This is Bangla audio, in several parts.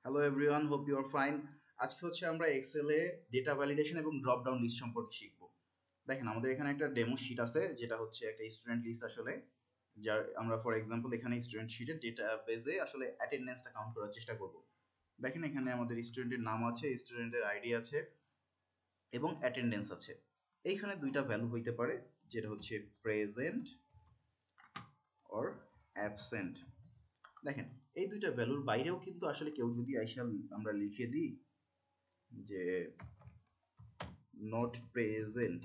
Hello everyone, hope you are fine. আজকে হচ্ছে আমরা এক্সেলে ডেটা ভ্যালিডেশন এবং ড্রপ ডাউন লিস্ট সম্পর্কে শিখব। দেখেন, আমাদের এখানে একটা ডেমো শিট আছে, যেটা হচ্ছে একটা স্টুডেন্ট লিস্ট আসলে, যার আমরা ফর এক্সাম্পল এখানে স্টুডেন্ট শিটের ডেটা বেজে আসলে অ্যাটেন্ডেন্সটা কাউন্ট করার চেষ্টা করব। দেখেন, এখানে আমাদের স্টুডেন্টের নাম আছে, স্টুডেন্টের আইডি আছে এবং অ্যাটেন্ডেন্স আছে। এইখানে দুইটা ভ্যালু হইতে পারে, যেটা হচ্ছে প্রেজেন্ট অর অ্যাবসেন্ট। দেখেন, এই দুইটা ভ্যালুর বাইরেও কিন্তু আসলে কেউ যদি আইসা আমরা লিখে দিই যে নট প্রেজেন্ট,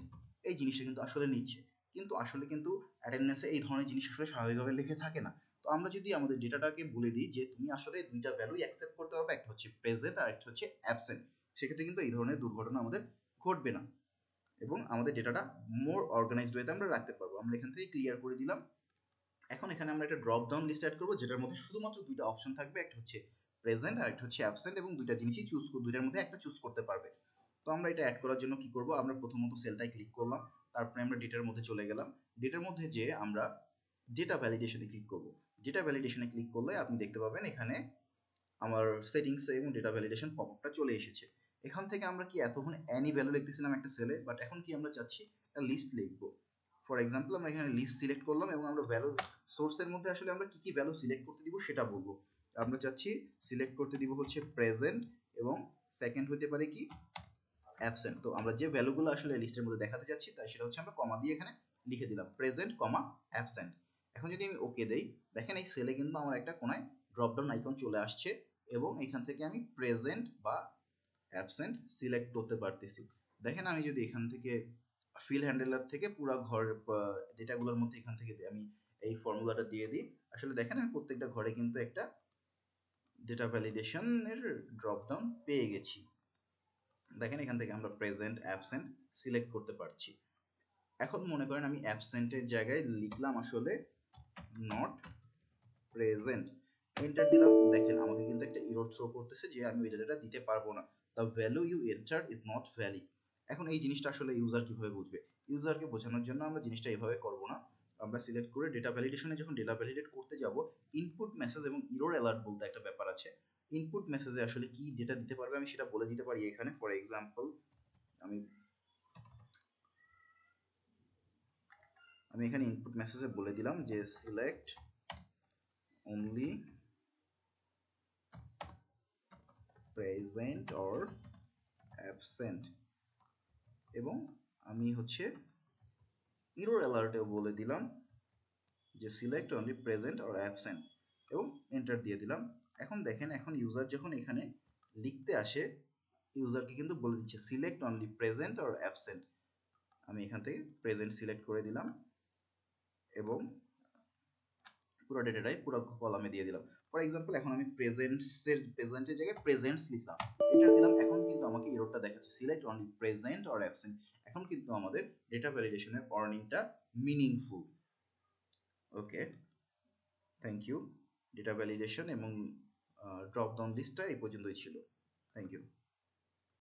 এই জিনিসটা কিন্তু আসলে নিচ্ছে, কিন্তু আসলে কিন্তু অ্যাটেন্ডেন্সে এই ধরনের জিনিস আসলে স্বাভাবিকভাবে লিখে থাকে না। তো আমরা যদি আমাদের ডেটাটাকে বলে দিই যে তুমি আসলে দুইটা ভ্যালুই অ্যাকসেপ্ট করতে পারবে, একটা হচ্ছে প্রেজেন্ট আর একটা হচ্ছে অ্যাবসেন্ট, সেক্ষেত্রে কিন্তু এই ধরনের দুর্ঘটনা আমাদের ঘটবে না এবং আমাদের ডেটাটা মোর অর্গানাইজড ওয়েতে আমরা রাখতে পারবো। আমরা এখান থেকে ক্লিয়ার করে দিলাম। এখন এখানে আমরা একটা ড্রপ ডাউন লিস্ট অ্যাড করবো, যেটার মধ্যে শুধুমাত্র দুইটা অপশন থাকবে, একটা হচ্ছে প্রেজেন্ট আর একটা হচ্ছে অ্যাবসেন্ট, এবং দুইটা জিনিসই দুইটার মধ্যে একটা চুজ করতে পারবে। তো আমরা এটা অ্যাড করার জন্য কি করব, আমরা প্রথমত সেলটায় ক্লিক করলাম, তারপরে আমরা ডেটার মধ্যে চলে গেলাম। ডেটার মধ্যে যে আমরা ডেটা ভ্যালিডেশনে ক্লিক করব। ডেটা ভ্যালিডেশনে ক্লিক করলে আপনি দেখতে পাবেন এখানে আমার সেটিংস এবং ডেটা ভ্যালিডেশন পপআপটা চলে এসেছে। এখান থেকে আমরা কি এতক্ষণ অ্যানি ভ্যালু লিখতেছিলাম একটা সেলে, বাট এখন কি আমরা চাচ্ছি একটা লিস্ট লিখবো। ফর এক্সাম্পল, আমরা এখানে লিস্ট সিলেক্ট করলাম এবং আমরা ভ্যালু সোর্সের মধ্যে আসলে আমরা কি কি ভ্যালু সিলেক্ট করতে দিব সেটা বলবো। আমরা চাচ্ছি সিলেক্ট করতে দিব হচ্ছে প্রেজেন্ট, এবং সেকেন্ড হতে পারে কি অ্যাবসেন্ট। তো আমরা যে ভ্যালুগুলো আসলে লিস্টের মধ্যে দেখাতে চাচ্ছি তাই সেটা হচ্ছে আমরা কমা দিয়ে এখানে লিখে দিলাম প্রেজেন্ট কমা অ্যাবসেন্ট। এখন যদি আমি ওকে দেই, দেখেন এই সেলে কিন্তু আমার একটা কোনায় ড্রপডাউন আইকন চলে আসছে এবং এখান থেকে আমি প্রেজেন্ট বা অ্যাবসেন্ট সিলেক্ট করতে পারতেছি। দেখেন, আমি যদি এখান থেকে ফিল হ্যান্ডেলার থেকে পুরো ঘর ডেটাগুলোর মধ্যে এখান থেকে আমি এই ফর্মুলাটা দিয়ে দিই, আসলে দেখেন আমি প্রত্যেকটা ঘরে কিন্তু একটা ডেটা ভ্যালিডেশনের ড্রপডাউন পেয়ে গেছি। দেখেন, এখান থেকে আমরা প্রেজেন্ট অ্যাবসেন্ট সিলেক্ট করতে পারছি। এখন মনে করেন আমি অ্যাবসেন্টের জায়গায় লিখলাম আসলে নট প্রেজেন্ট, এন্টার দিলাম। দেখেন, আমাকে কিন্তু একটা এরর থ্রো করতেছে যে আমি ওই ডেটাটা দিতে পারবো না, the value you entered is not valid. এখন এই জিনিসটা আসলে ইউজার কিভাবে বুঝবে? ইউজারকে বোঝানোর জন্য আমরা জিনিসটা এইভাবে করবো না। আমরা সিলেক্ট করে ডেটা ভ্যালিডেশনে যখন ডেটা ভ্যালিডেট করতে যাব, ইনপুট মেসেজ এবং ইরর অ্যালার্ট বলতে একটা ব্যাপার আছে। ইনপুট মেসেজে আসলে কি ডেটা দিতে পারবে আমি সেটা বলে দিতে পারি এখানে। ফর এক্সাম্পল, আমি আমি এখানে ইনপুট মেসেজে বলে দিলাম যে select only present or absent, এবং আমি হচ্ছে ইরর অ্যালার্টেও বলে দিলাম যে select only present or absent, এবং এন্টার দিয়ে দিলাম। এখন দেখেন, এখন ইউজার যখন এখানে লিখতে আসে, ইউজারকে কিন্তু বলে দিচ্ছে select only present or absent. আমি এখান থেকে প্রেজেন্ট সিলেক্ট করে দিলাম এবং পুরো ডেটাটাই পুরো কলামে দিয়ে দিলাম। ফর এক্সাম্পল, এখন আমি প্রেজেন্টের জায়গায় প্রেজেন্টস লিখলাম, এন্টার দিলাম। এখন কিন্তু আমাকে এররটা দেখাচ্ছে select only present or absent. এখন কিন্তু আমাদের ডেটা ভ্যালিডেশনের ওয়ার্নিংটা meaningful. Okay, thank you. Data validation এবং ড্রপ ডাউন লিস্টটা এই পর্যন্তই ছিল। Thank you.